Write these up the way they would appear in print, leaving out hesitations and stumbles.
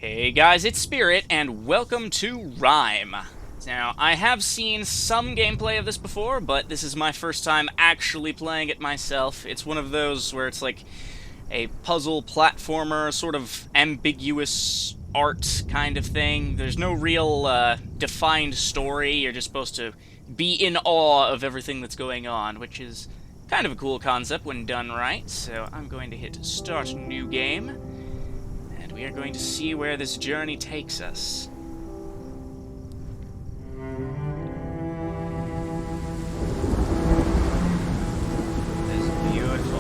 Hey guys, it's Spirit, and welcome to Rime. Now, I have seen some gameplay of this before, but this is my first time actually playing it myself. It's one of those where it's like a puzzle platformer, sort of ambiguous art kind of thing. There's no real defined story. You're just supposed to be in awe of everything that's going on, which is kind of a cool concept when done right. So I'm going to hit Start New Game. We are going to see where this journey takes us. This is beautiful.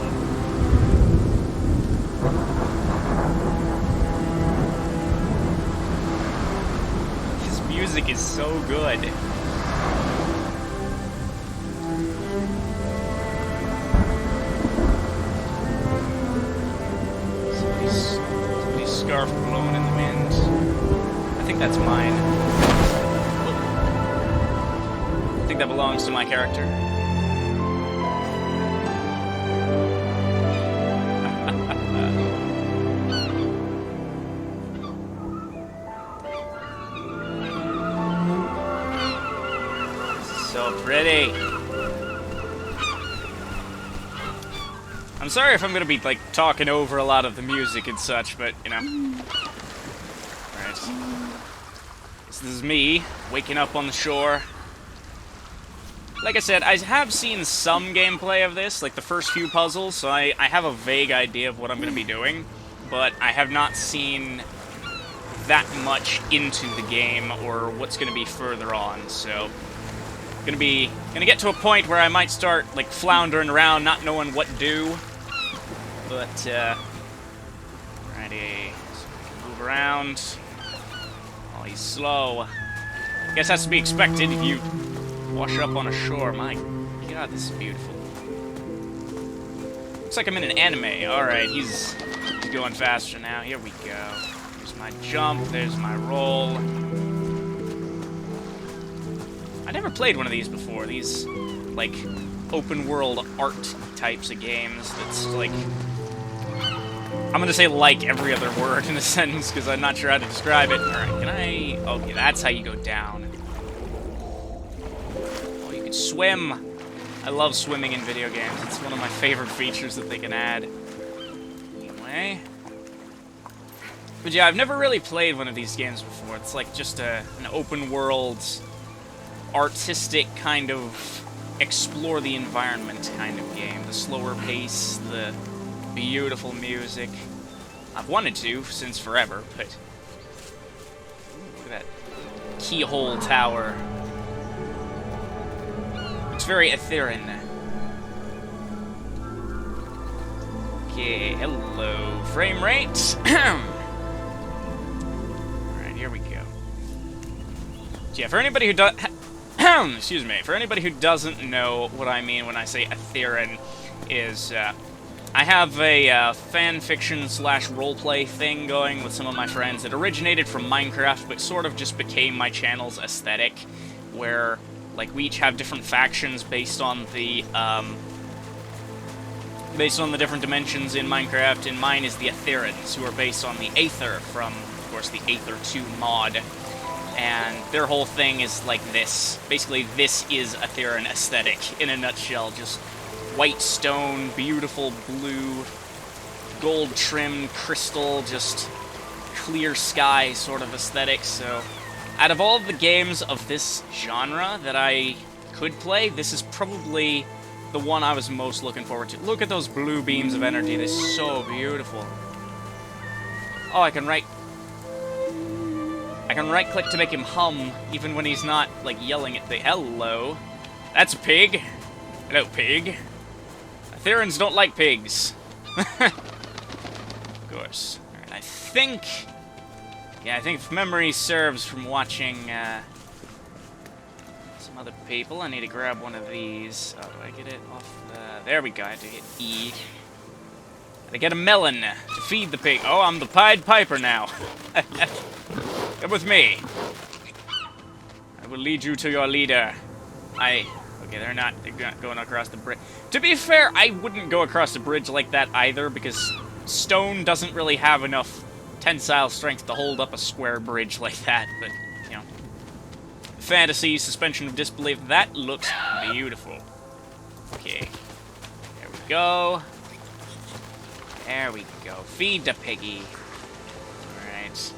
This music is so good. Scarf blowing in the wind. I think that's mine. I think that belongs to my character. So pretty. I'm sorry if I'm gonna be, like, talking over a lot of the music and such, but, you know. Alright. This is me, waking up on the shore. Like I said, I have seen some gameplay of this, like the first few puzzles, so I have a vague idea of what I'm gonna be doing, but I have not seen that much into the game, or what's gonna be further on, so... Gonna get to a point where I might start, like, floundering around, not knowing what to do. But, righty. So move around. Oh, he's slow. Guess that's to be expected if you wash up on a shore. My god, this is beautiful. Looks like I'm in an anime. Alright, he's going faster now. Here we go. There's my jump, there's my roll. I never played one of these before. These, like, open-world art types of games that's, like... I'm gonna say like every other word in a sentence, because I'm not sure how to describe it. Alright, can I... Okay, that's how you go down. Oh, you can swim! I love swimming in video games. It's one of my favorite features that they can add. Anyway... But yeah, I've never really played one of these games before. It's like just an open-world... artistic kind of explore the environment kind of game. The slower pace, the beautiful music. I've wanted to since forever, but look at that keyhole tower. It's very Aetheran. Okay, hello, frame rate. Alright, here we go. So yeah, for anybody who does... Excuse me. For anybody who doesn't know what I mean when I say Aetheran, is I have a fan fiction slash roleplay thing going with some of my friends that originated from Minecraft, but sort of just became my channel's aesthetic, where like we each have different factions based on the different dimensions in Minecraft, and mine is the Aetherans, who are based on the Aether from, of course, the Aether 2 mod. And their whole thing is like this. Basically, this is Aetheran aesthetic in a nutshell. Just white stone, beautiful blue, gold-trimmed crystal, just clear sky sort of aesthetic. So, out of all of the games of this genre that I could play, this is probably the one I was most looking forward to. Look at those blue beams of energy. They're so beautiful. Oh, I can right-click to make him hum, even when he's not, like, yelling at the... Hello. That's a pig. Hello, pig. Aetherans don't like pigs. Of course. Alright, I think... Yeah, I think if memory serves from watching, some other people, I need to grab one of these. Oh, do I get it off the... There we go, I have to hit E. Gotta get a melon to feed the pig. Oh, I'm the Pied Piper now. Come with me. I will lead you to your leader. Okay, they're not going across the bridge. To be fair, I wouldn't go across the bridge like that either, because stone doesn't really have enough tensile strength to hold up a square bridge like that, but, you know. Fantasy, suspension of disbelief, that looks beautiful. Okay. There we go. There we go. Feed the piggy. Alright.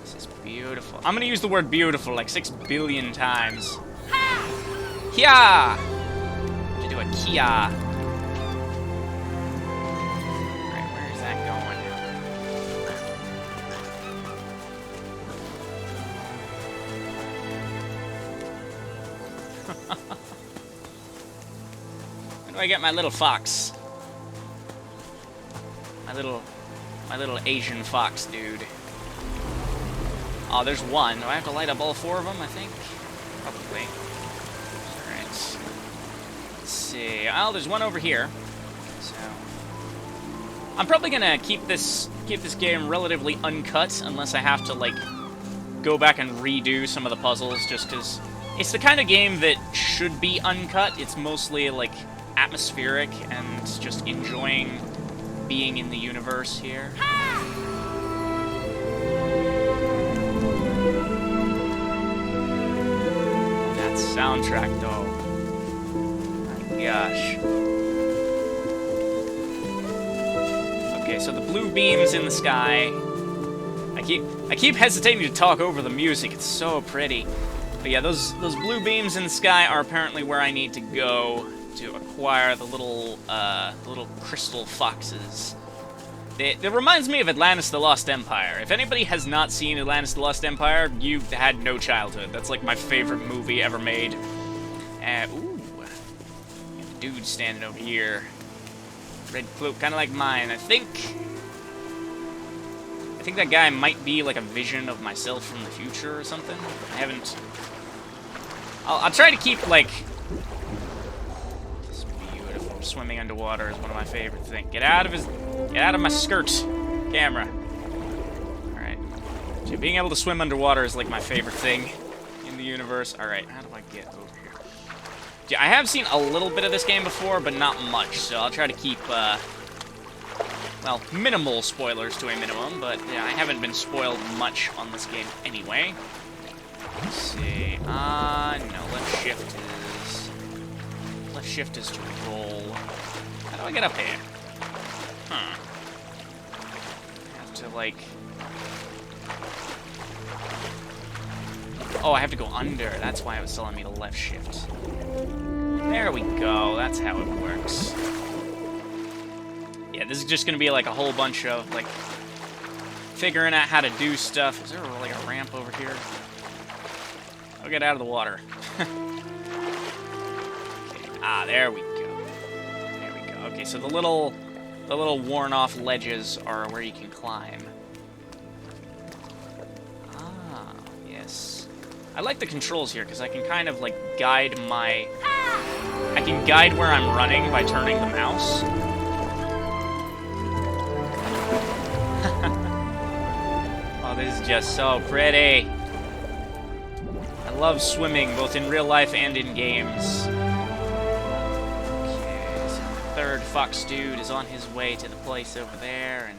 This is beautiful. I'm gonna use the word beautiful like 6 billion times. Kia! To do a Kia. Alright, where is that going? Where do I get my little fox? My little Asian fox dude. Oh, there's one. Do I have to light up all 4 of them, I think? Probably. Alright. Let's see. Oh, there's one over here. So I'm probably gonna keep this game relatively uncut unless I have to, like, go back and redo some of the puzzles, just because it's the kind of game that should be uncut. It's mostly, like, atmospheric and just enjoying being in the universe here. That soundtrack, though. My gosh. Okay, so the blue beams in the sky. I keep hesitating to talk over the music. It's so pretty. But yeah, those blue beams in the sky are apparently where I need to go to acquire the little crystal foxes. It reminds me of Atlantis the Lost Empire. If anybody has not seen Atlantis the Lost Empire, you've had no childhood. That's like my favorite movie ever made. Ooh. Dude standing over here. Red cloak, kind of like mine. I think that guy might be like a vision of myself from the future or something. I haven't... I'll try to keep, like... This is beautiful. Swimming underwater is one of my favorite things. Get out of my skirt, camera. Alright. So being able to swim underwater is, like, my favorite thing in the universe. Alright, how do I get over here? Yeah, I have seen a little bit of this game before, but not much, so I'll try to keep, well, minimal spoilers to a minimum, but yeah, I haven't been spoiled much on this game anyway. Let's see. No, left shift is to roll. How do I get up here? Huh. I have to, like... Oh, I have to go under. That's why it was telling me to left shift. There we go. That's how it works. Yeah, this is just gonna be like a whole bunch of, like, figuring out how to do stuff. Is there, like, a ramp over here? I'll get out of the water. Okay. Ah, there we go. There we go. Okay, so the little worn-off ledges are where you can climb. Ah, yes. I like the controls here, because I can kind of, like, guide my... I can guide where I'm running by turning the mouse. Oh, this is just so pretty. I love swimming, both in real life and in games. Okay, so the third fox dude is on his way to the place over there, and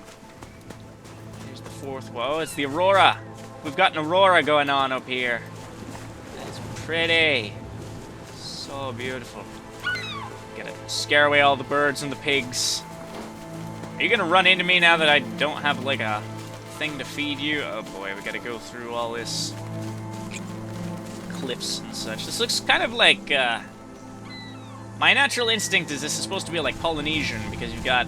here's the fourth. Whoa, it's the aurora. We've got an aurora going on up here. That is pretty. So beautiful. Gotta scare away all the birds and the pigs. Are you gonna run into me now that I don't have, like, a thing to feed you? Oh boy, we gotta go through all this cliffs and such. This looks kind of like, my natural instinct is this is supposed to be like Polynesian, because you've got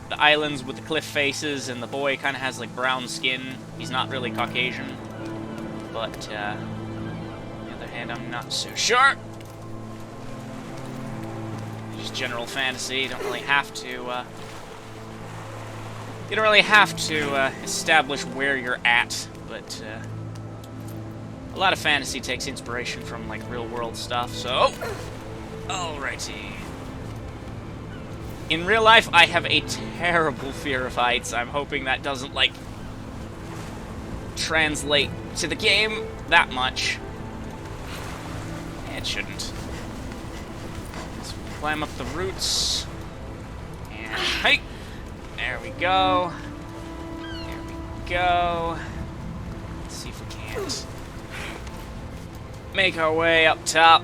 the islands with the cliff faces, and the boy kind of has, like, brown skin. He's not really Caucasian. But, on the other hand, I'm not so sure. Just general fantasy. You don't really have to, you don't really have to establish where you're at, but a lot of fantasy takes inspiration from, like, real-world stuff, so... Alrighty. In real life, I have a terrible fear of heights. I'm hoping that doesn't, like, translate to the game that much. It shouldn't. Let's climb up the roots. And... Hey! There we go. There we go. Let's see if we can't make our way up top.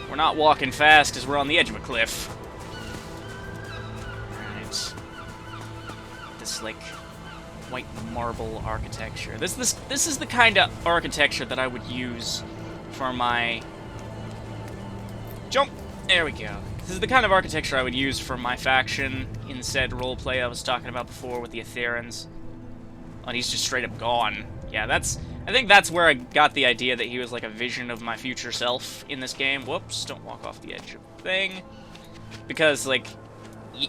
We're not walking fast because we're on the edge of a cliff. Alright. This, like, white marble architecture. This is the kind of architecture that I would use for my... Jump! There we go. This is the kind of architecture I would use for my faction in said roleplay I was talking about before with the Aetherans. Oh, and he's just straight up gone. Yeah, I think that's where I got the idea that he was like a vision of my future self in this game. Whoops, don't walk off the edge of the thing. Because, like,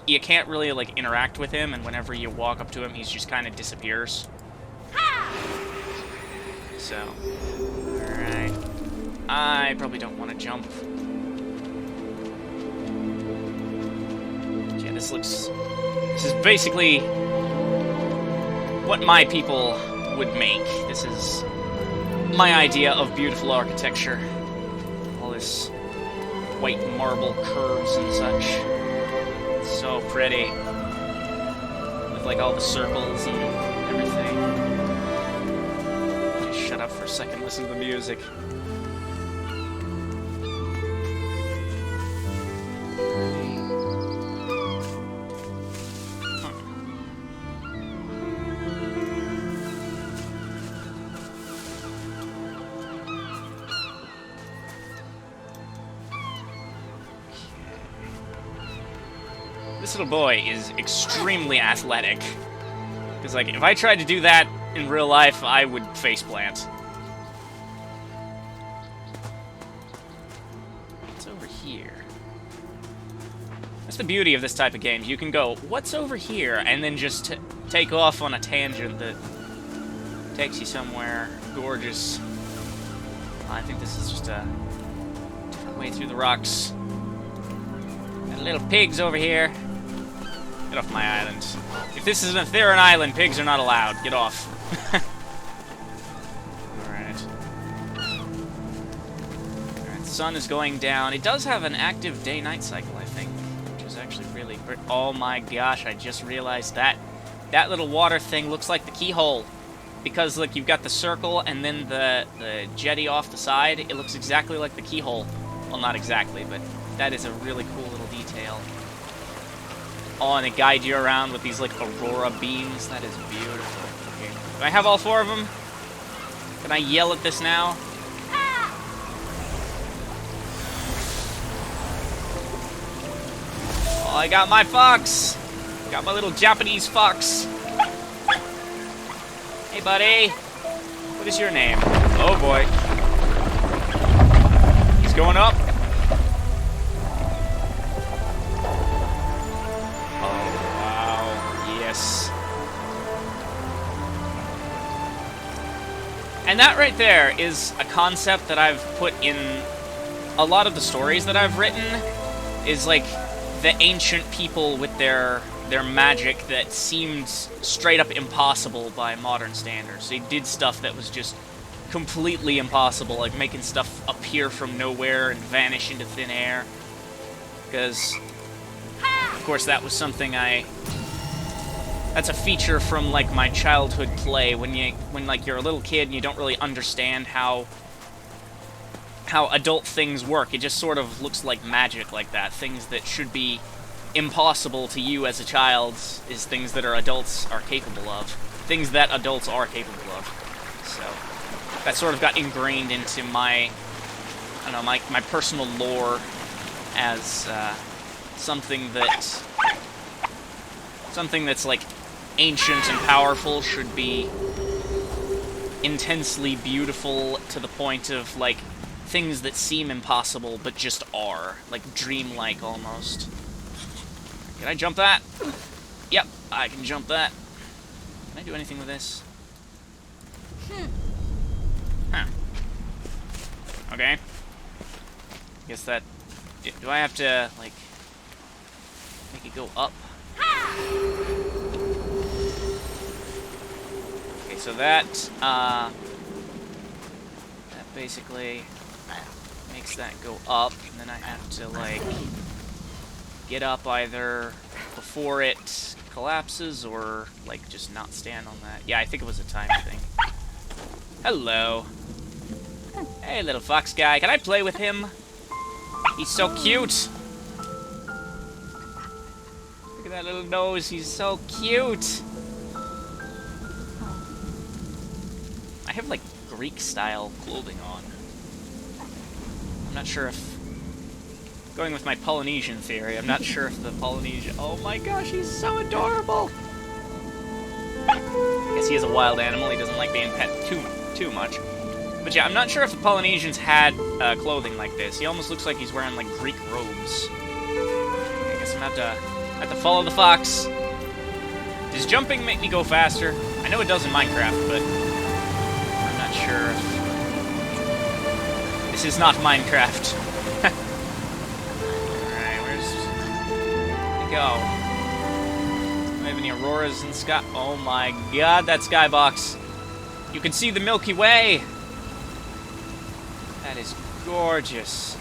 you can't really, like, interact with him, and whenever you walk up to him, he just kind of disappears. So, alright. I probably don't want to jump. Yeah, this is basically what my people would make. This is my idea of beautiful architecture. All this white marble curves and such. It's so pretty. With like all the circles and everything. Just shut up for a second, listen to the music. This little boy is extremely athletic. Because, like, if I tried to do that in real life, I would faceplant. What's over here? That's the beauty of this type of game. You can go, what's over here? And then just take off on a tangent that takes you somewhere gorgeous. I think this is just a different way through the rocks. Got little pigs over here. Get off my island. If this is an Aetheran island, pigs are not allowed. Get off. Alright. Alright, the sun is going down. It does have an active day-night cycle, I think, which is actually really great. Oh my gosh, I just realized that. That little water thing looks like the keyhole. Because, look, you've got the circle and then the jetty off the side. It looks exactly like the keyhole. Well, not exactly, but that is a really cool little detail. Oh, and they guide you around with these, like, aurora beams. That is beautiful. Okay. Do I have all four of them? Can I yell at this now? Oh, I got my fox! Got my little Japanese fox. Hey, buddy. What is your name? Oh, boy. He's going up. And that right there is a concept that I've put in a lot of the stories that I've written, is like the ancient people with their magic that seemed straight up impossible by modern standards. They did stuff that was just completely impossible, like making stuff appear from nowhere and vanish into thin air. Because, of course, that was something that's a feature from, like, my childhood play, when like, you're a little kid and you don't really understand how adult things work. It just sort of looks like magic like that. Things that should be impossible to you as a child is things that adults are capable of. Things that adults are capable of. So, that sort of got ingrained into my, I don't know, my personal lore as something that's like ancient and powerful should be intensely beautiful to the point of like things that seem impossible but just are, like dreamlike almost. Can I jump that? Yep, I can jump that. Can I do anything with this? Huh. Okay. Guess that... Do I have to, like, make it go up? Okay, so that basically makes that go up, and then I have to, like, get up either before it collapses or, like, just not stand on that. Yeah, I think it was a time thing. Hello. Hey, little fox guy. Can I play with him? He's so cute. Look at that little nose. He's so cute. I have, like, Greek-style clothing on. I'm not sure if... Going with my Polynesian theory, I'm not sure if the Polynesian... Oh my gosh, he's so adorable! I guess he is a wild animal. He doesn't like being pet too much. But yeah, I'm not sure if the Polynesians had clothing like this. He almost looks like he's wearing, like, Greek robes. I guess I'm gonna have to follow the fox. Does jumping make me go faster? I know it does in Minecraft, but I'm not sure if... This is not Minecraft. Alright, where's we go? Do I have any auroras in the sky? Oh my god, that skybox. You can see the Milky Way. That is gorgeous.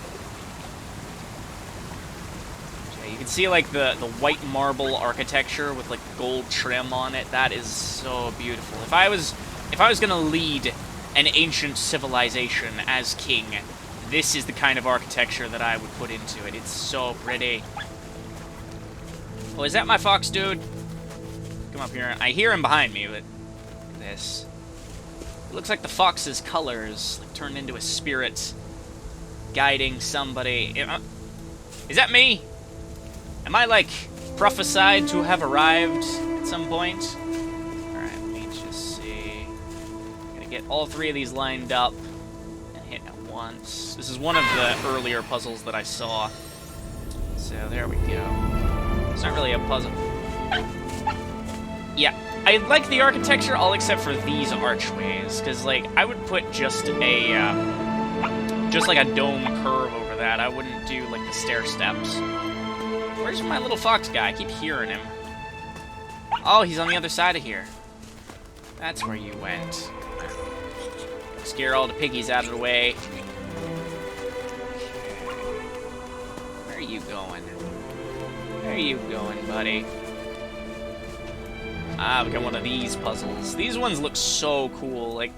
Yeah, you can see like the white marble architecture with like gold trim on it. That is so beautiful. If I was gonna lead an ancient civilization as king, this is the kind of architecture that I would put into it. It's so pretty. Oh, is that my fox dude? Come up here. I hear him behind me, but look at this. It looks like the fox's colors like, turned into a spirit guiding somebody. Is that me? Am I, like, prophesied to have arrived at some point? Alright, let me just see. Gotta get all three of these lined up and hit at once. This is one of the earlier puzzles that I saw. So, there we go. It's not really a puzzle. Yeah. I like the architecture, all except for these archways, because, like, I would put just like a dome curve over that. I wouldn't do, like, the stair steps. Where's my little fox guy? I keep hearing him. Oh, he's on the other side of here. That's where you went. Scare all the piggies out of the way. Where are you going? Where are you going, buddy? Ah, we got one of these puzzles. These ones look so cool. Like,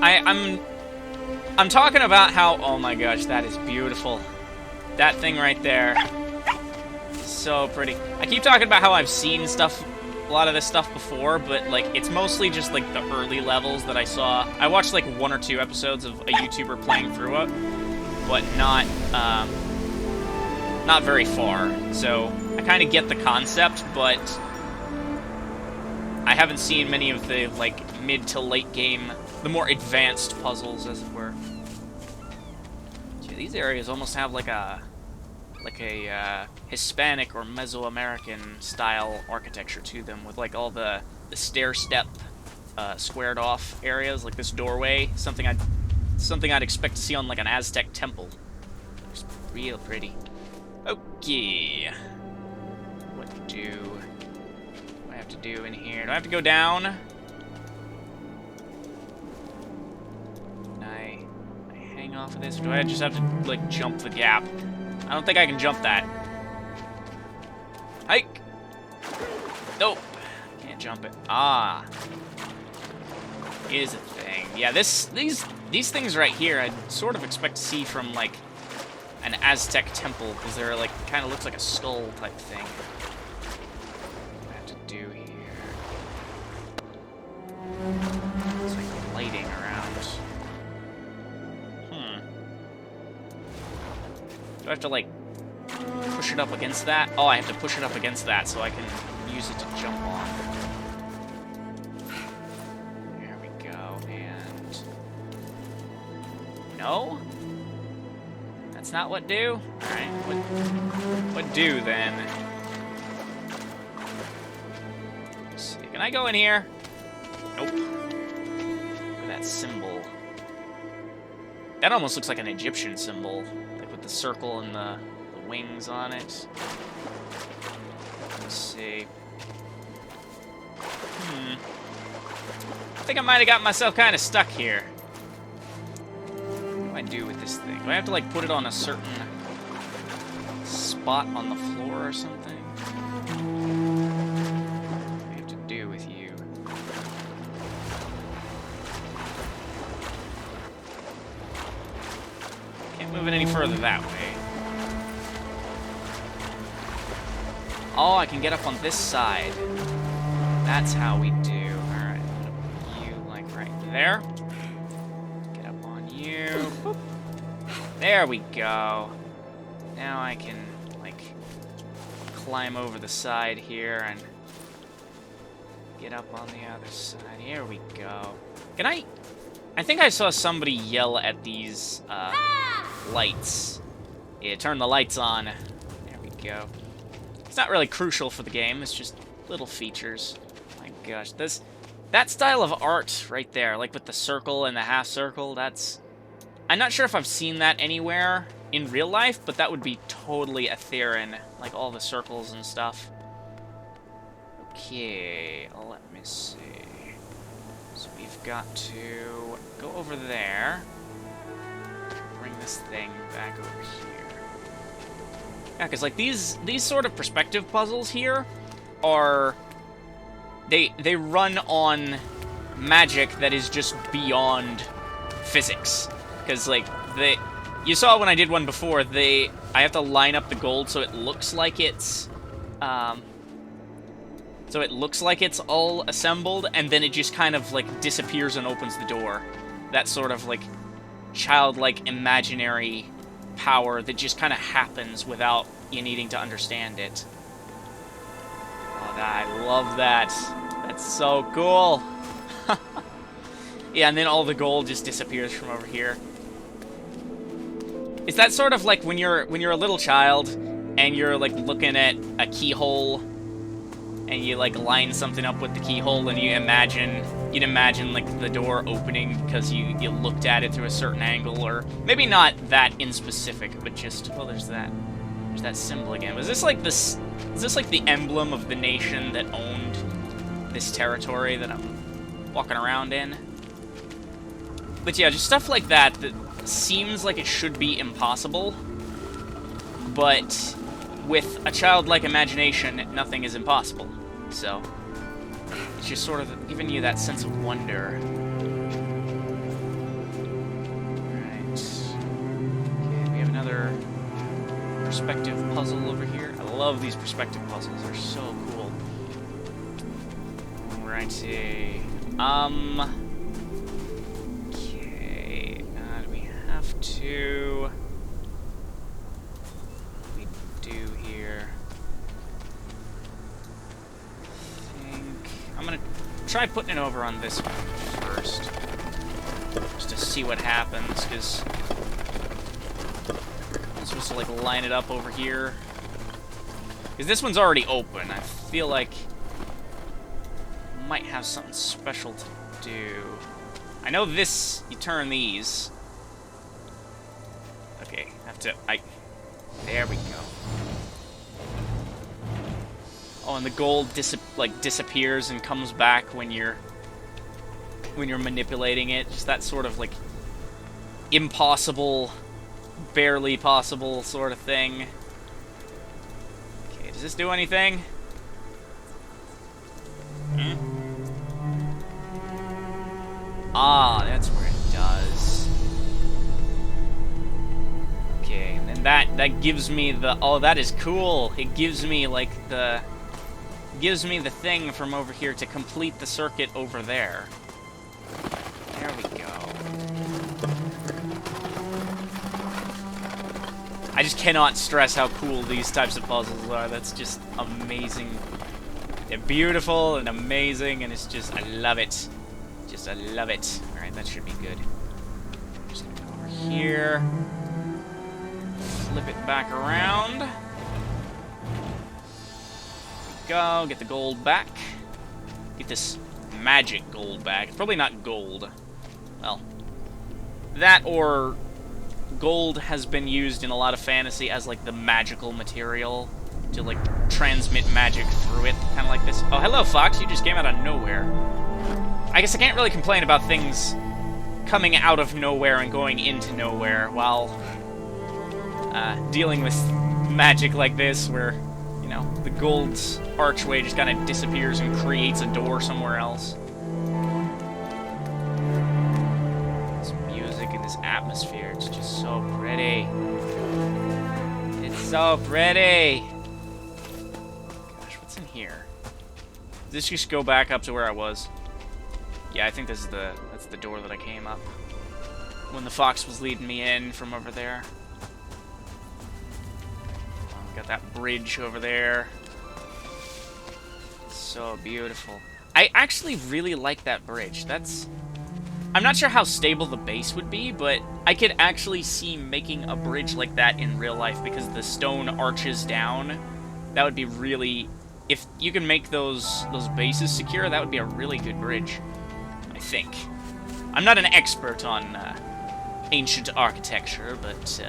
I'm talking about how, oh my gosh, that is beautiful. That thing right there, so pretty. I keep talking about how I've seen stuff, a lot of this stuff before, but like, it's mostly just like the early levels that I saw. I watched like 1 or 2 episodes of a YouTuber playing through it, but not very far. So I kind of get the concept, but I haven't seen many of the, like, mid to late game, the more advanced puzzles, as it were. Gee, these areas almost have, like a Hispanic or Mesoamerican style architecture to them, with, like, all the stair-step, squared off areas, like this doorway, something I'd expect to see on, like, an Aztec temple. It's real pretty. Okay. What do I have to do in here? Do I have to go down? Can I hang off of this? Or do I just have to, like, jump the gap? I don't think I can jump that. Hike! Nope. Can't jump it. Ah. Here's the thing. Yeah, these things right here, I'd sort of expect to see from, like, an Aztec temple, because they're, like, kind of looks like a skull type thing. What do I have to do here? It's like lighting around. Do I have to, like, push it up against that? Oh, I have to push it up against that so I can use it to jump on. There we go, and... No? That's not what do? Alright, what do then? Let's see, can I go in here? Nope. Look at that symbol. That almost looks like an Egyptian symbol, like with the circle and the wings on it. Let's see. I think I might have got myself kind of stuck here. What do I do with this thing? Do I have to, like, put it on a certain spot on the floor or something? moving any further that way. Oh, I can get up on this side. That's how we do. Alright, put you, like, right there. Get up on you. Boop. There we go. Now I can, like, climb over the side here and get up on the other side. Here we go. Can I think I saw somebody yell at these, lights. Yeah, turn the lights on. There we go. It's not really crucial for the game, it's just little features. My gosh, that style of art right there, like with the circle and the half circle, that's... I'm not sure if I've seen that anywhere in real life, but that would be totally Aetheran, like all the circles and stuff. Okay, let me see. So we've got to go over there. Bring this thing back over here. Yeah, because like these sort of perspective puzzles here are... They run on magic that is just beyond physics. Because like you saw when I did one before, I have to line up the gold so it looks like it's all assembled, and then it just kind of like disappears and opens the door. That sort of like childlike imaginary power that just kind of happens without you needing to understand it. Oh, I love that. That's so cool. Yeah, and then all the gold just disappears from over here. Is that sort of like when you're a little child and you're like looking at a keyhole and you like line something up with the keyhole and you'd imagine like the door opening because you looked at it through a certain angle, or maybe not that in specific, but just, well, there's that symbol again. Is this like the emblem of the nation that owned this territory that I'm walking around in? But yeah, just stuff like that seems like it should be impossible, but with a childlike imagination, nothing is impossible. So it's just sort of giving you that sense of wonder. Right. Okay, we have another perspective puzzle over here. I love these perspective puzzles. They're so cool. Alrighty. To we do here. I think I'm gonna try putting it over on this one first, just to see what happens, because I'm supposed to like line it up over here. Because this one's already open. I feel like I might have something special to do. I know this. You turn these. Okay, there we go. Oh, and the gold disappears and comes back when you're manipulating it. Just that sort of like impossible, barely possible sort of thing. Okay, does this do anything? Hmm? Ah, that's where it does. Okay, and then that gives me the... Oh, that is cool. It gives me, like, the thing from over here to complete the circuit over there. There we go. I just cannot stress how cool these types of puzzles are. That's just amazing. They're beautiful and amazing, and it's just... I love it. Just, I love it. Alright, that should be good. Just gonna go over here. Flip it back around. There we go. Get the gold back. Get this magic gold back. It's probably not gold. Well, that or gold has been used in a lot of fantasy as like the magical material to like transmit magic through it. Kind of like this. Oh, hello, Fox. You just came out of nowhere. I guess I can't really complain about things coming out of nowhere and going into nowhere while dealing with magic like this, where, you know, the gold's archway just kind of disappears and creates a door somewhere else. This music in this atmosphere. It's just so pretty. It's so pretty. Gosh, what's in here? Did this just go back up to where I was? Yeah, I think that's the door that I came up when the fox was leading me in from over there. Got that bridge over there. So beautiful. I actually really like that bridge. I'm not sure how stable the base would be, but I could actually see making a bridge like that in real life because the stone arches down. That would be really... If you can make those bases secure, that would be a really good bridge, I think. I'm not an expert on ancient architecture, but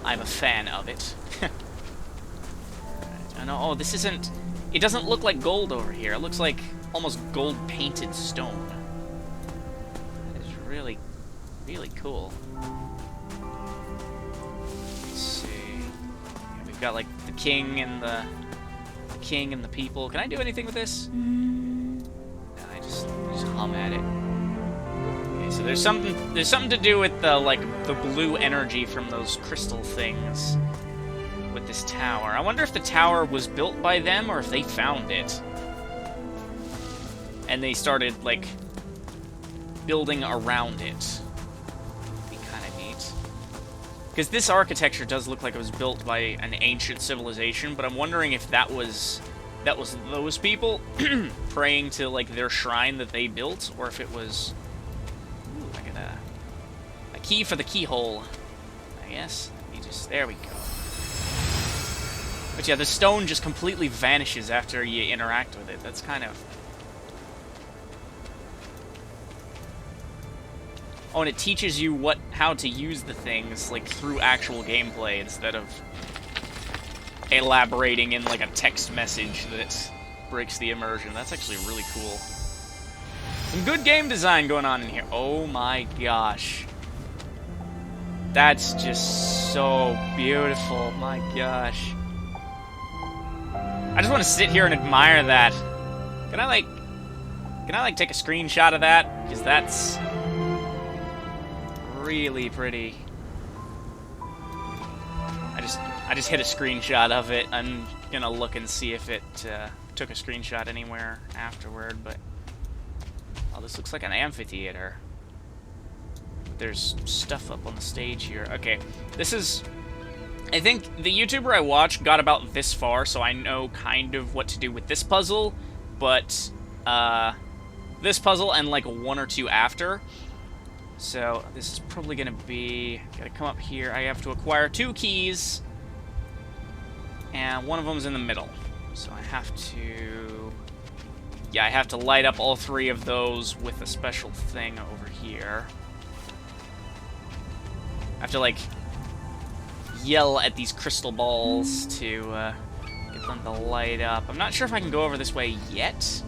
I'm a fan of it. I know. Oh, this isn't... It doesn't look like gold over here. It looks like almost gold-painted stone. It's really, really cool. Let's see. We've got, like, the king and the people. Can I do anything with this? No, I just hum at it. Okay, so there's something to do with the blue energy from those crystal things with this tower. I wonder if the tower was built by them or if they found it. And they started, like, building around it. Be kind of neat. Because this architecture does look like it was built by an ancient civilization, but I'm wondering if that was those people praying to, like, their shrine that they built, or if it was... Ooh, I got a key for the keyhole, I guess. There we go. But yeah, the stone just completely vanishes after you interact with it. That's kind of... Oh, and it teaches you how to use the things, like, through actual gameplay instead of elaborating in, like, a text message that breaks the immersion. That's actually really cool. Some good game design going on in here. Oh my gosh. That's just so beautiful. My gosh. I just want to sit here and admire that. Can I take a screenshot of that? Because that's really pretty. I just hit a screenshot of it. I'm gonna look and see if it took a screenshot anywhere afterward, but... Oh, this looks like an amphitheater. There's stuff up on the stage here. Okay, this is... I think the YouTuber I watched got about this far, so I know kind of what to do with this puzzle, but this puzzle and like one or two after. So this is probably gonna be... Gotta come up here. I have to acquire 2 keys, and one of them's in the middle. So I have to... Yeah, I have to light up all 3 of those with a special thing over here. I have to, like, yell at these crystal balls to get them to light up. I'm not sure if I can go over this way yet,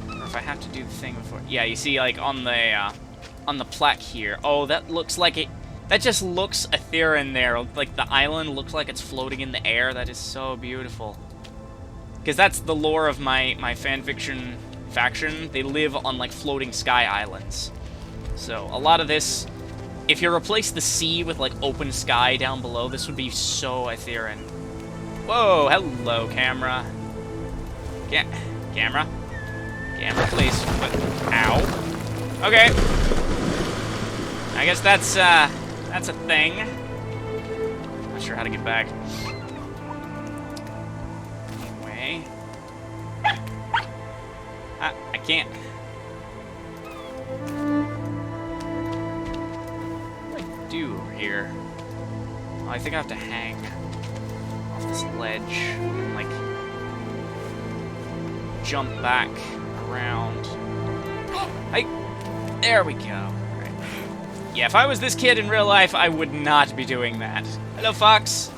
or if I have to do the thing before. Yeah, you see, like, on the plaque here. Oh, that looks like it. That just looks Aetheran there. Like, the island looks like it's floating in the air. That is so beautiful. Because that's the lore of my fanfiction faction. They live on, like, floating sky islands. So, a lot of this... If you replace the sea with, like, open sky down below, this would be so Aetheran. Whoa, hello, camera. Camera? Camera, please. Ow. Okay. I guess that's a thing. Not sure how to get back. Anyway. I can't. Do over here? Oh, I think I have to hang off this ledge and, like, jump back around. Hey, there we go. Right. Yeah, if I was this kid in real life, I would not be doing that. Hello, Fox.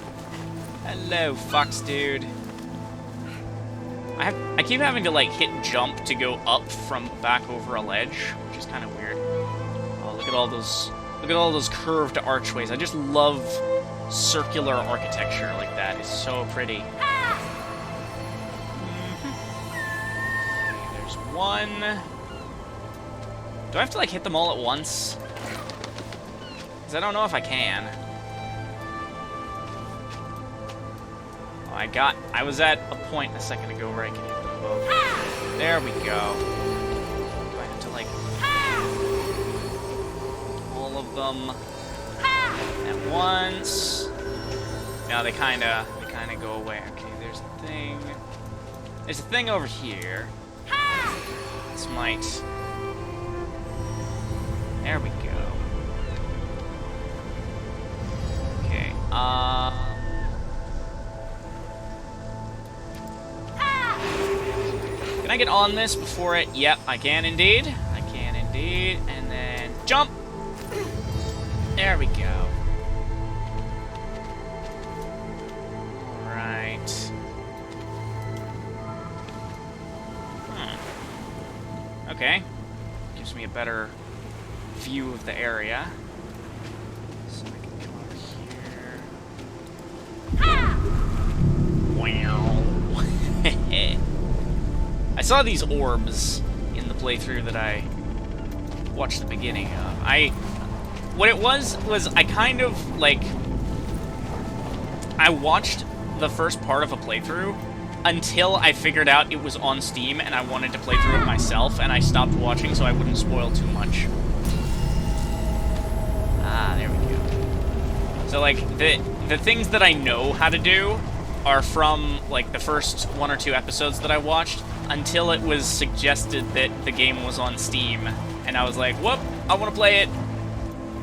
Hello, Fox dude. I keep having to, like, hit jump to go up from back over a ledge, which is kind of weird. Oh, look at all those... Look at all those curved archways. I just love circular architecture like that. It's so pretty. Okay, there's one. Do I have to, like, hit them all at once? Because I don't know if I can. Oh, I was at a point a second ago where I could hit them both. There we go. Do I have to, like, all of them at once? No, they kinda go away. Okay, there's a thing. There's a thing over here. This might... There we go. Okay, can I get on this before it... Yep, I can indeed. I can indeed. And then jump! There we go. Alright. Okay. Gives me a better view of the area. So I can come over here. Wow. I saw these orbs in the playthrough that I watched the beginning of. What it was I kind of, like... I watched the first part of a playthrough until I figured out it was on Steam and I wanted to play through it myself, and I stopped watching so I wouldn't spoil too much. Ah, there we go. So, like, the things that I know how to do are from, like, the first 1 or 2 episodes that I watched until it was suggested that the game was on Steam. And I was like, whoop, I want to play it.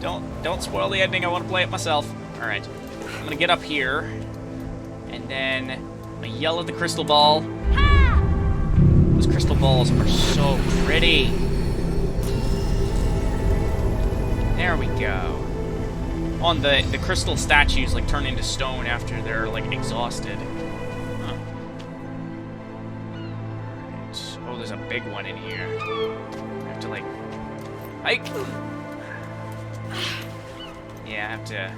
Don't spoil the ending, I want to play it myself. Alright, I'm gonna get up here, and then I'm gonna yell at the crystal ball. Those crystal balls are so pretty. There we go. On the crystal statues, like, turn into stone after they're, like, exhausted. Huh. Right. Oh, there's a big one in here. I have to, like... Yeah, I have to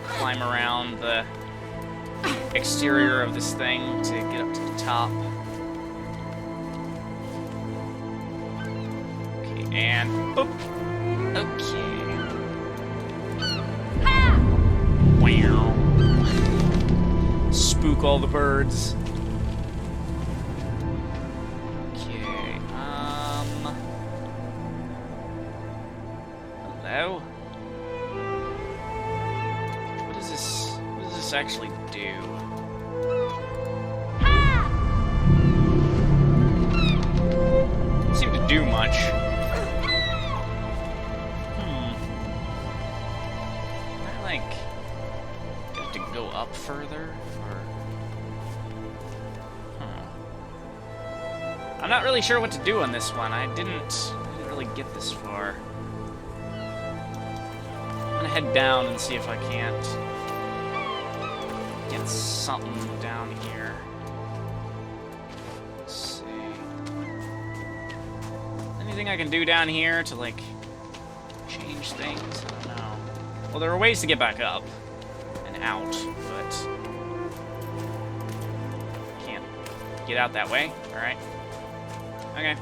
climb around the exterior of this thing to get up to the top. Okay, and boop. Okay. Wow. Spook all the birds. Okay, hello? What does this actually do? Doesn't seem to do much. Up further, or... I'm not really sure what to do on this one. I didn't really get this far. I'm gonna head down and see if I can't get something down here. Let's see. Anything I can do down here to, like, change things? I don't know. Well, there are ways to get back up and out, but can't get out that way. Alright. Okay.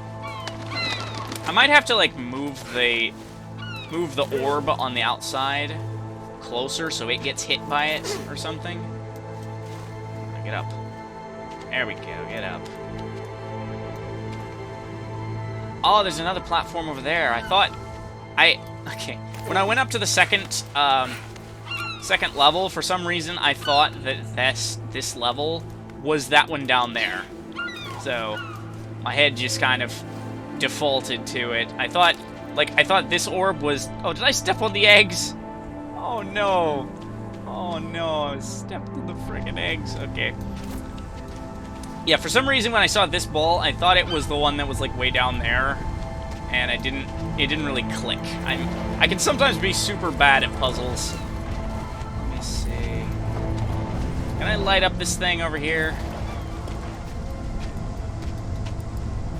I might have to, like, move the orb on the outside closer so it gets hit by it or something. Get up. There we go, get up. Oh, there's another platform over there. I thought... Okay. When I went up to the second level, for some reason, I thought that this level was that one down there. So, my head just kind of defaulted to it. I thought this orb was... Oh, did I step on the eggs? Oh, no. Oh, no. I stepped on the friggin' eggs. Okay. Yeah, for some reason, when I saw this ball, I thought it was the one that was, like, way down there. And it didn't really click. I can sometimes be super bad at puzzles. Let me see. Can I light up this thing over here?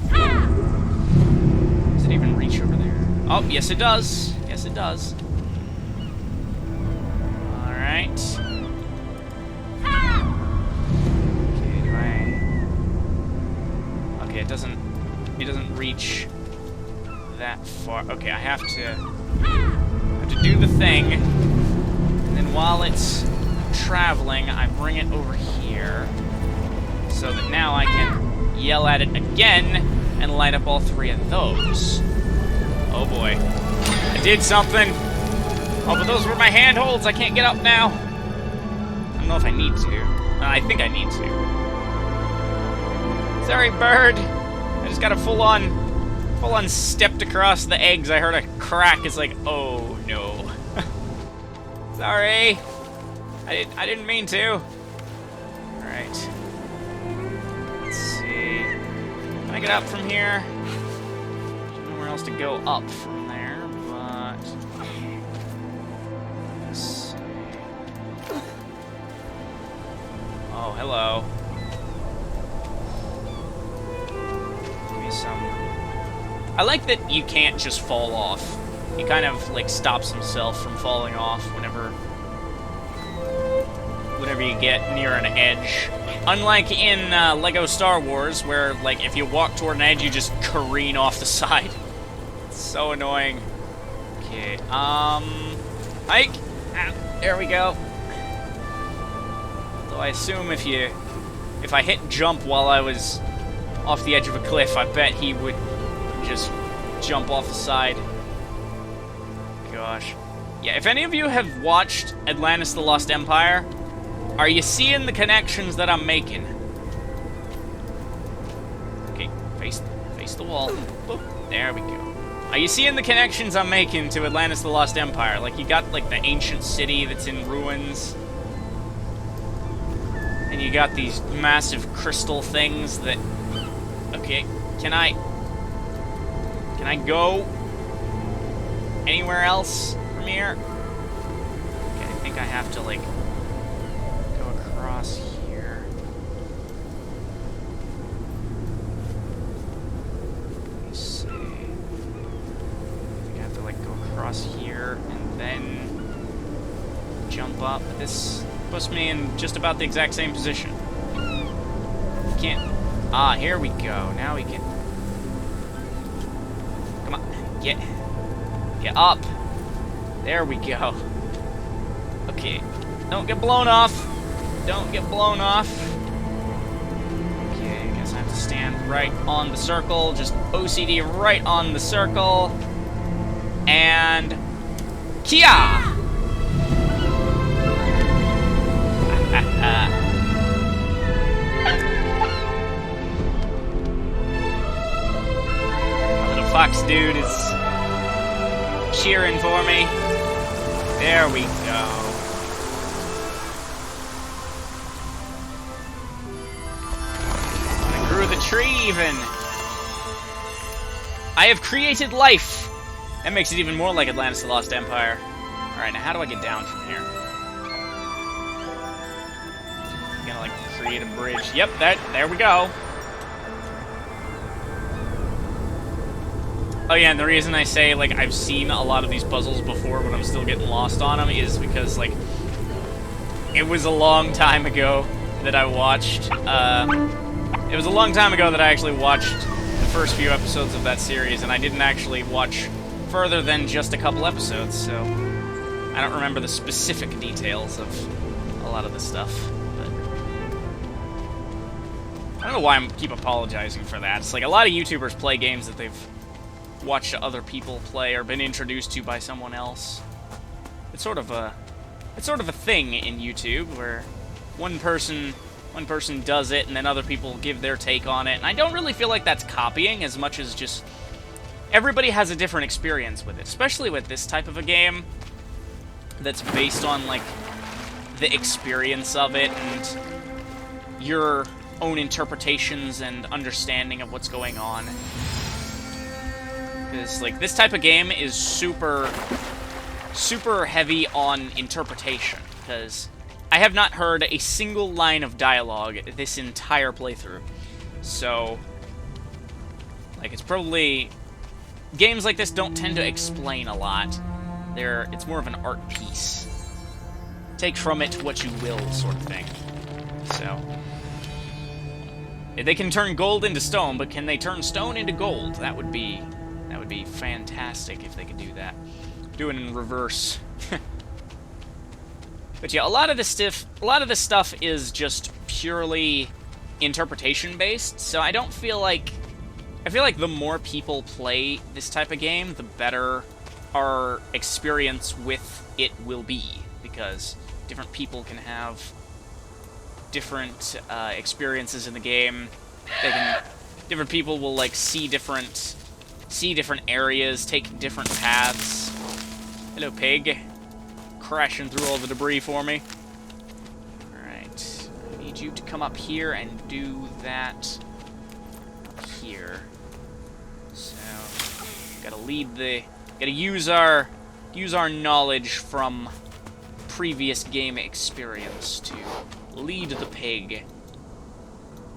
Does it even reach over there? Oh, yes it does. Yes it does. Alright. Okay, do I... Okay, it doesn't reach that far. Okay, I have to do do the thing, and then while it's traveling, I bring it over here, so that now I can yell at it again and light up all 3 of those. Oh boy. I did something! Oh, but those were my handholds, I can't get up now! I don't know if I need to. I think I need to. Sorry, bird! I just got a full-on stepped across the eggs. I heard a crack. It's like, oh no. Sorry. I didn't mean to. Alright. Let's see. Can I get up from here? There's nowhere else to go up from there, but... Let's see. Oh, hello. Give me some... I like that you can't just fall off. He kind of, like, stops himself from falling off whenever you get near an edge. Unlike in Lego Star Wars, where, like, if you walk toward an edge, you just careen off the side. It's so annoying. Okay, hike! Ah, there we go. Though I assume if I hit jump while I was off the edge of a cliff, I bet he would just jump off the side. Gosh. Yeah, if any of you have watched Atlantis: The Lost Empire, are you seeing the connections that I'm making? Okay, face the wall. Boop, there we go. Are you seeing the connections I'm making to Atlantis: The Lost Empire? Like, you got, like, the ancient city that's in ruins. And you got these massive crystal things that... Okay, can I go anywhere else from here? Okay, I think I have to, like, go across here. Let me see. I think I have to, like, go across here and then jump up. This puts me in just about the exact same position. Can't... Ah, here we go. Now we can... Come on. Get up. There we go. Okay. Don't get blown off. Don't get blown off. Okay, I guess I have to stand right on the circle. Just OCD right on the circle. And... Kia! Fox dude is cheering for me. There we go. I grew the tree even. I have created life. That makes it even more like Atlantis: The Lost Empire. Alright, now how do I get down from here? I'm gonna, like, create a bridge. Yep, there we go. Oh yeah, and the reason I say, like, I've seen a lot of these puzzles before, but I'm still getting lost on them, is because, like, it was a long time ago that I watched, it was a long time ago that I actually watched the first few episodes of that series, and I didn't actually watch further than just a couple episodes, so I don't remember the specific details of a lot of this stuff, but I don't know why I keep apologizing for that. It's like a lot of YouTubers play games that they've watched other people play or been introduced to by someone else. It's sort of a thing in YouTube where one person does it and then other people give their take on it. And I don't really feel like that's copying as much as just everybody has a different experience with it, especially with this type of a game that's based on, like, the experience of it and your own interpretations and understanding of what's going on. Because, like, this type of game is super heavy on interpretation, because I have not heard a single line of dialogue this entire playthrough. So, like, it's probably... Games like this don't tend to explain a lot. It's more of an art piece. Take from it what you will, sort of thing. So... They can turn gold into stone, but can they turn stone into gold? That would be fantastic if they could do that. Do it in reverse. But yeah, a lot of this stuff is just purely interpretation based, so I don't feel like... I feel like the more people play this type of game, the better our experience with it will be, because different people can have different experiences in the game. Different people will like see different areas, take different paths. Hello, pig. Crashing through all the debris for me. Alright. I need you to come up here and do that up here. So, gotta use our knowledge from previous game experience to lead the pig.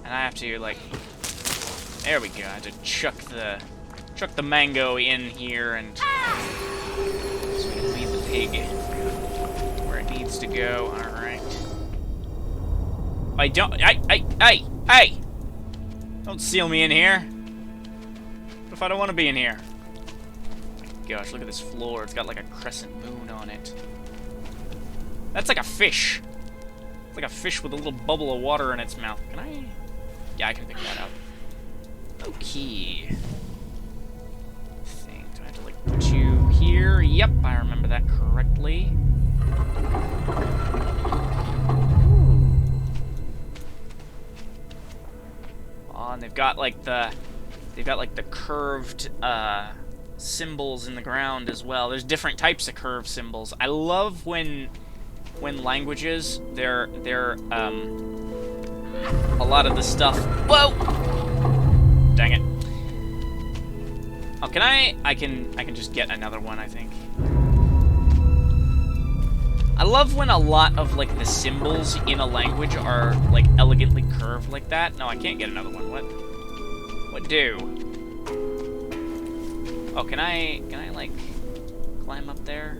And I have to, like... There we go. I have to chuck the mango in here and... So we can lead the pig where it needs to go. Alright. Hey! Don't seal me in here. What if I don't want to be in here? Gosh, look at this floor. It's got like a crescent moon on it. That's like a fish. It's like a fish with a little bubble of water in its mouth. Can I? Yeah, I can pick that up. Okay. Do I have to like put you here? Yep, I remember that correctly. Ooh. Oh, and they've got like the curved symbols in the ground as well. There's different types of curved symbols. I love when languages, they're a lot of the stuff. Whoa! Dang it. Oh, can I can just get another one, I think. I love when a lot of like the symbols in a language are like elegantly curved like that. No, I can't get another one. What do? Oh, can I like climb up there?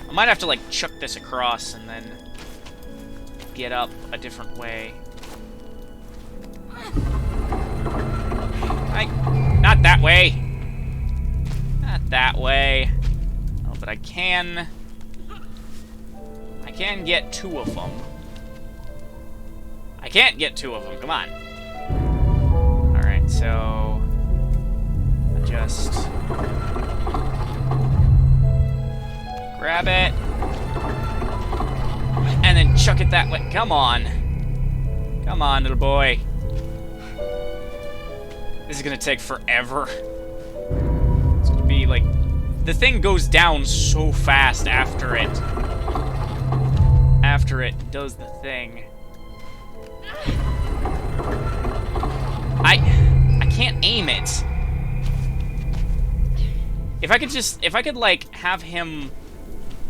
I might have to like chuck this across and then get up a different way. Not that way. Not that way. Oh, but I can get two of them. I can't get two of them. Come on. All right, so just grab it and then chuck it that way. Come on. Come on, little boy. This is gonna take forever. It's gonna be like... The thing goes down so fast after it does the thing. I can't aim it. If I could like have him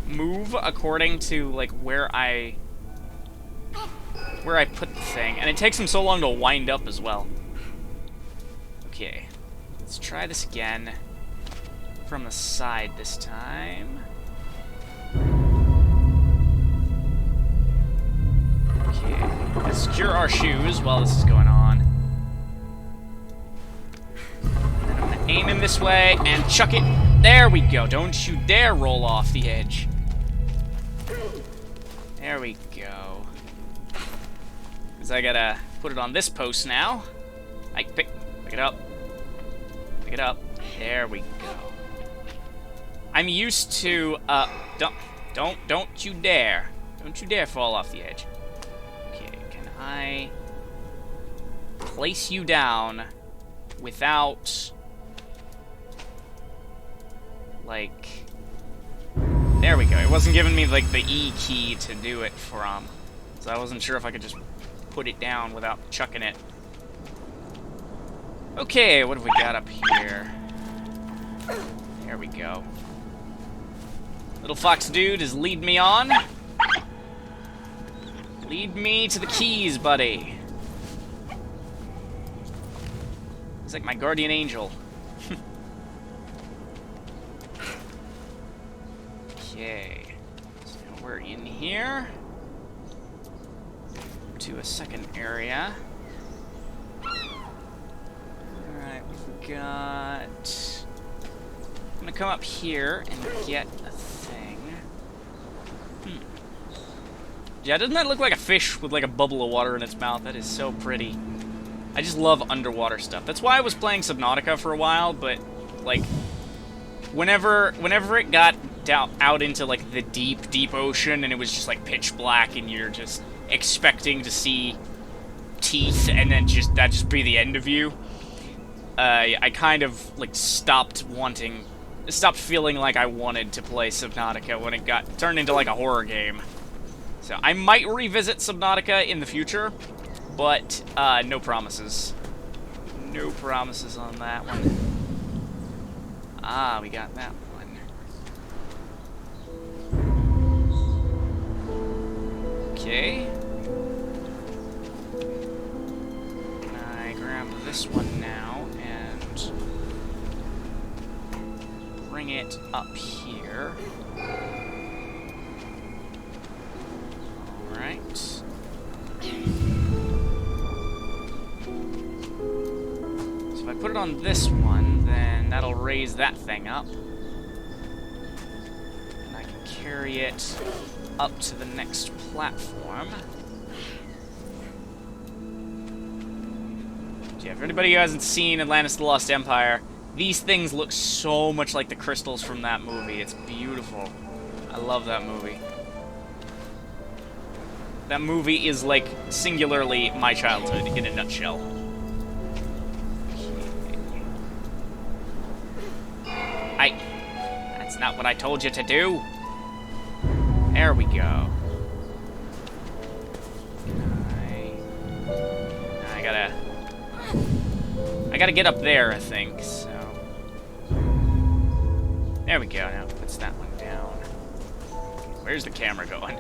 move according to like where I put the thing, and it takes him so long to wind up as well. Okay, let's try this again from the side this time. Okay, let's secure our shoes while this is going on. And then I'm gonna aim him this way and chuck it. There we go. Don't you dare roll off the edge. There we go. Because I gotta put it on this post now. Pick it up. Pick it up. There we go. I'm used to, don't you dare. Don't you dare fall off the edge. Okay, can I place you down without, like, there we go. It wasn't giving me, like, the E key to do it from, so I wasn't sure if I could just put it down without chucking it. Okay, what have we got up here? There we go. Little fox dude is leading me on. Lead me to the keys, buddy. He's like my guardian angel. Okay. So we're in here. To a second area. Alright, we've got... I'm gonna gonna come up here and get a thing. Yeah, doesn't that look like a fish with like a bubble of water in its mouth? That is so pretty. I just love underwater stuff. That's why I was playing Subnautica for a while, but like whenever it got out into like the deep ocean and it was just like pitch black and you're just expecting to see teeth and then that just be the end of you, I kind of like stopped feeling like I wanted to play Subnautica when it got turned into like a horror game. So I might revisit Subnautica in the future, but no promises. No promises on that one. Ah, we got that one. Okay. I grab this one now and bring it up here. Alright. So if I put it on this one, then that'll raise that thing up. And I can carry it up to the next platform. So yeah, for anybody who hasn't seen Atlantis the Lost Empire, these things look so much like the crystals from that movie. It's beautiful. I love that movie. That movie is, like, singularly my childhood in a nutshell. That's not what I told you to do. There we go. I gotta get up there, I think, so. There we go, now puts that one down. Where's the camera going?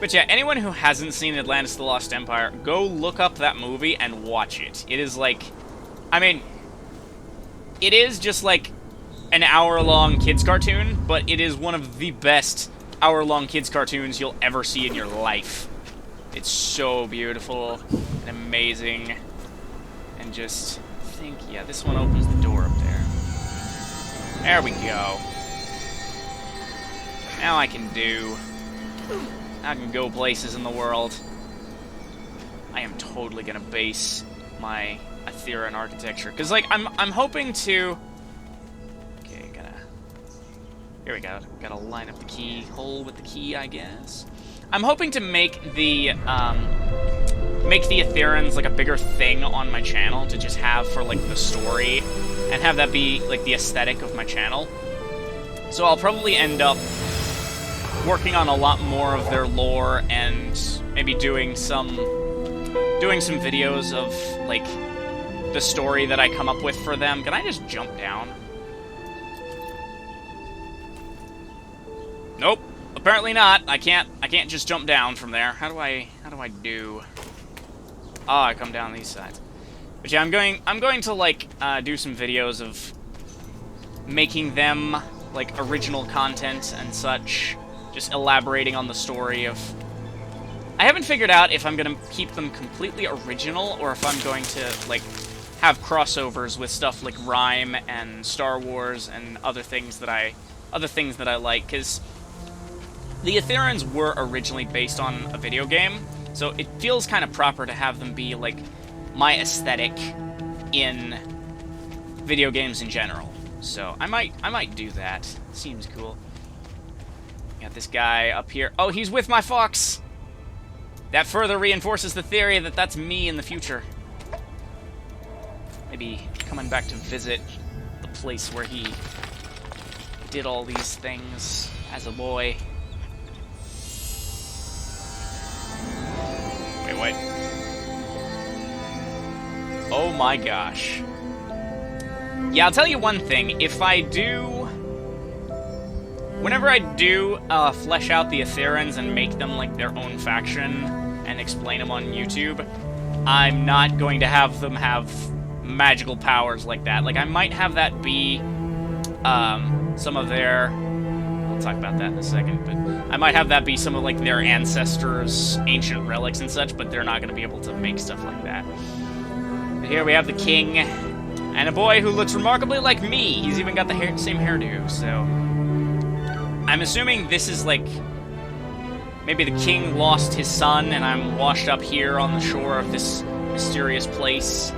But yeah, anyone who hasn't seen Atlantis the Lost Empire, go look up that movie and watch it. It is like, I mean, it is just like an hour-long kids cartoon, but it is one of the best hour-long kids cartoons you'll ever see in your life. It's so beautiful and amazing, and just, I think, yeah, this one opens the door up there. There we go. Now I can go places in the world. I am totally gonna base my Aetheran architecture, because, like, I'm hoping to... Okay, here we go. Gotta line up the keyhole with the key, I guess. I'm hoping to make the Aetherans like a bigger thing on my channel to just have for like the story, and have that be like the aesthetic of my channel. So I'll probably end up working on a lot more of their lore and maybe doing some videos of like the story that I come up with for them. Can I just jump down? Nope. Apparently not. I can't just jump down from there. How do I do? Oh, I come down these sides. But yeah, I'm going to like do some videos of making them like original content and such, just elaborating on the story of... I haven't figured out if I'm gonna keep them completely original or if I'm going to like have crossovers with stuff like Rime and Star Wars and other things that I like, because the Aetherans were originally based on a video game, so it feels kind of proper to have them be, like, my aesthetic in video games in general. So, I might do that. Seems cool. Got this guy up here. Oh, he's with my fox! That further reinforces the theory that that's me in the future. Maybe coming back to visit the place where he did all these things as a boy. Wait. Oh my gosh. Yeah, I'll tell you one thing. If I do... Whenever I do flesh out the Aetherans and make them like their own faction and explain them on YouTube, I'm not going to have them have magical powers like that. Like, I might have that be some of their... I'll talk about that in a second, but I might have that be some of, like, their ancestors' ancient relics and such, but they're not going to be able to make stuff like that. But here we have the king. And a boy who looks remarkably like me. He's even got the same hairdo, so... I'm assuming this is like... Maybe the king lost his son, and I'm washed up here on the shore of this mysterious place.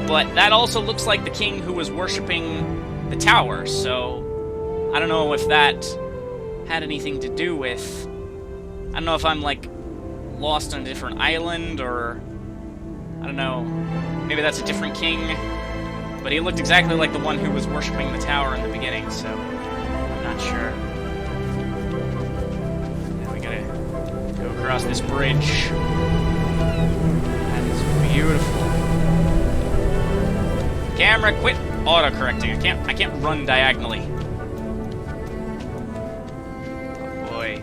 But that also looks like the king who was worshipping the tower, so... I don't know if that had anything to do with... I don't know if I'm, like, lost on a different island, or... I don't know. Maybe that's a different king. But he looked exactly like the one who was worshipping the tower in the beginning, so... I'm not sure. Now we gotta go across this bridge. That is beautiful. Camera, quit auto-correcting. I can't run diagonally. Oh boy.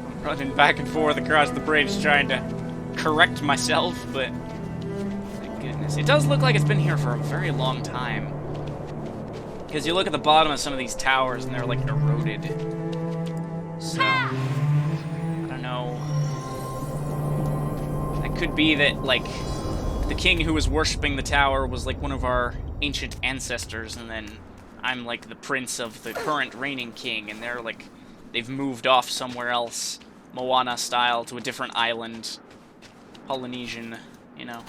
I'm running back and forth across the bridge trying to correct myself, but thank goodness. It does look like it's been here for a very long time. Because you look at the bottom of some of these towers and they're like eroded. So, I don't know. That could be that, like, the king who was worshipping the tower was, like, one of our ancient ancestors, and then I'm, like, the prince of the current reigning king, and they're, like, they've moved off somewhere else, Moana style, to a different island. Polynesian, you know.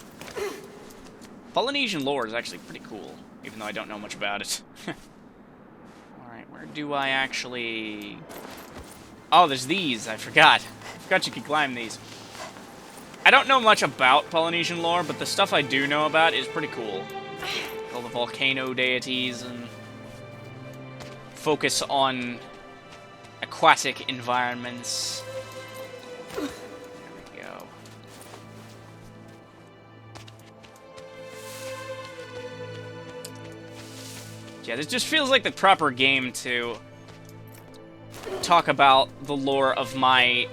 Polynesian lore is actually pretty cool, even though I don't know much about it. Alright, where do I actually... Oh, there's these. I forgot. I forgot you could climb these. I don't know much about Polynesian lore, but the stuff I do know about is pretty cool. All the volcano deities and focus on aquatic environments. There we go. Yeah, this just feels like the proper game to talk about the lore of my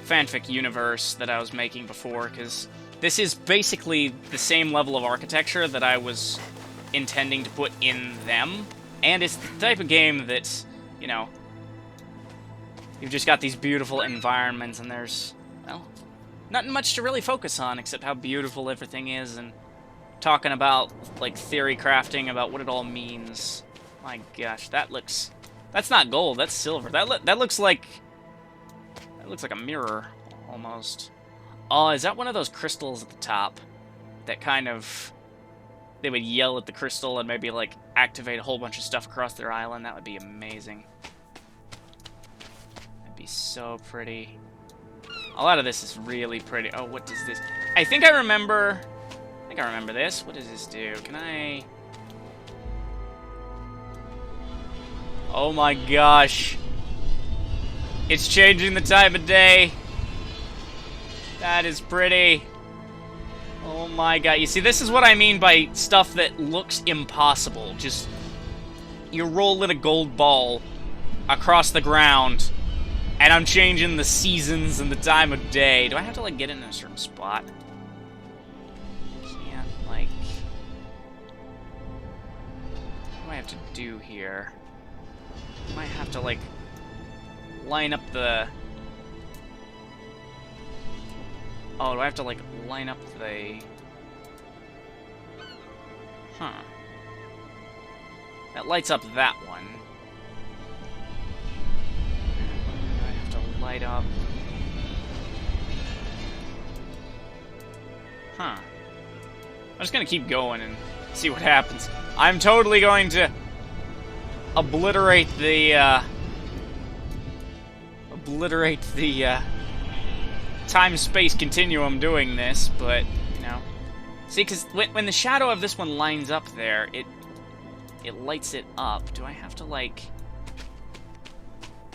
fanfic universe that I was making before, because this is basically the same level of architecture that I was intending to put in them, and it's the type of game that, you know, you've just got these beautiful environments, and there's, well, nothing much to really focus on except how beautiful everything is, and talking about, like, theory crafting about what it all means. My gosh, that looks... That's not gold, that's silver. That looks like... That looks like a mirror, almost. Oh, is that one of those crystals at the top? That kind of... They would yell at the crystal and maybe, like, activate a whole bunch of stuff across their island. That would be amazing. That'd be so pretty. A lot of this is really pretty. Oh, what does this... I think I remember this. What does this do? Can I... Oh my gosh. It's changing the time of day. That is pretty. Oh my god. You see, this is what I mean by stuff that looks impossible. Just, you roll in a gold ball across the ground, and I'm changing the seasons and the time of day. Do I have to, like, get in a certain spot? Can't, like... What do I have to do here? Might have to, like, line up the... Oh, do I have to, like, line up the... Huh. That lights up that one. Do I have to light up... Huh. I'm just gonna keep going and see what happens. I'm totally going to... obliterate the time-space continuum doing this, but, you know. See, because when the shadow of this one lines up there, it lights it up. Do I have to, like,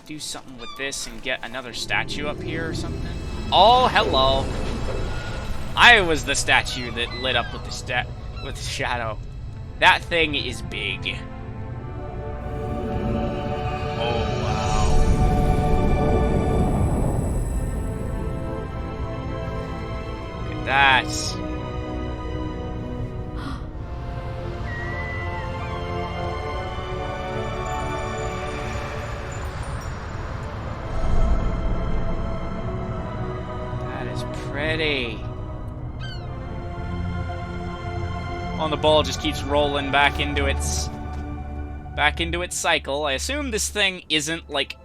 do something with this and get another statue up here or something? Oh, hello. I was the statue that lit up with the shadow. That thing is big. Oh, wow. Look at that. is pretty. Oh, and the ball just keeps rolling back into its cycle. I assume this thing isn't, like,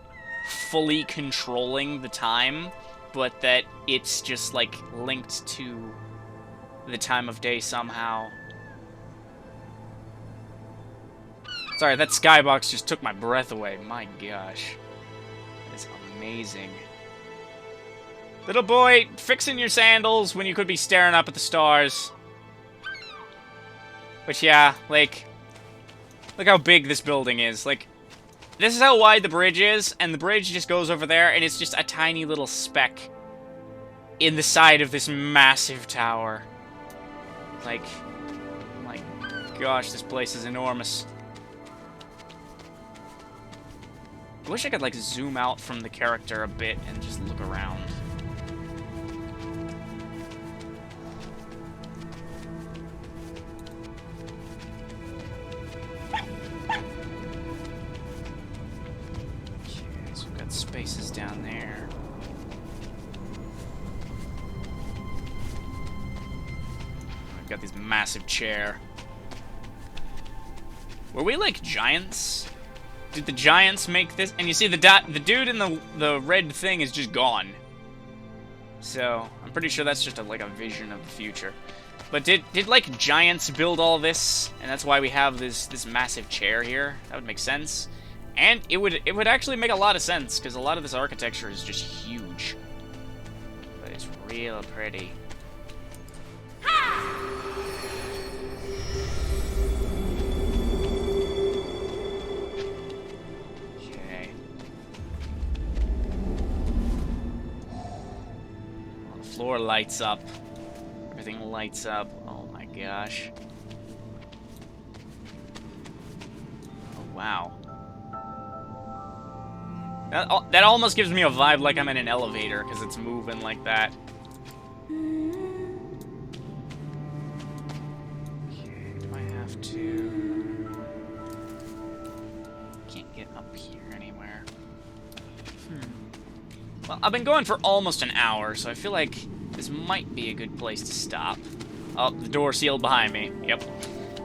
fully controlling the time, but that it's just, like, linked to the time of day somehow. Sorry, that skybox just took my breath away. My gosh. That is amazing. Little boy, fixing your sandals when you could be staring up at the stars. But yeah, like, look how big this building is. Like, this is how wide the bridge is, and the bridge just goes over there, and it's just a tiny little speck in the side of this massive tower. Like, oh my gosh, this place is enormous. I wish I could, like, zoom out from the character a bit and just look around. Okay, so we've got spaces down there. I've got this massive chair. Were we, like, giants? Did the giants make this? And you see the dude in the red thing is just gone. So, I'm pretty sure that's just like a vision of the future. But did like giants build all this? And that's why we have this massive chair here? That would make sense. And it would actually make a lot of sense, because a lot of this architecture is just huge. But it's real pretty. Floor lights up. Everything lights up. Oh my gosh. Oh wow. That almost gives me a vibe like I'm in an elevator, because it's moving like that. Okay, do I have to... Can't get up here anywhere. Well, I've been going for almost an hour, so I feel like this might be a good place to stop. Oh, the door sealed behind me. Yep.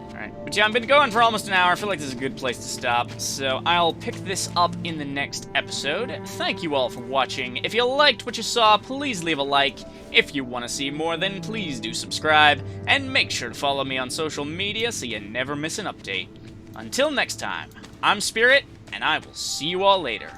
Alright. But yeah, I've been going for almost an hour. I feel like this is a good place to stop. So I'll pick this up in the next episode. Thank you all for watching. If you liked what you saw, please leave a like. If you want to see more, then please do subscribe. And make sure to follow me on social media so you never miss an update. Until next time, I'm Spirit, and I will see you all later.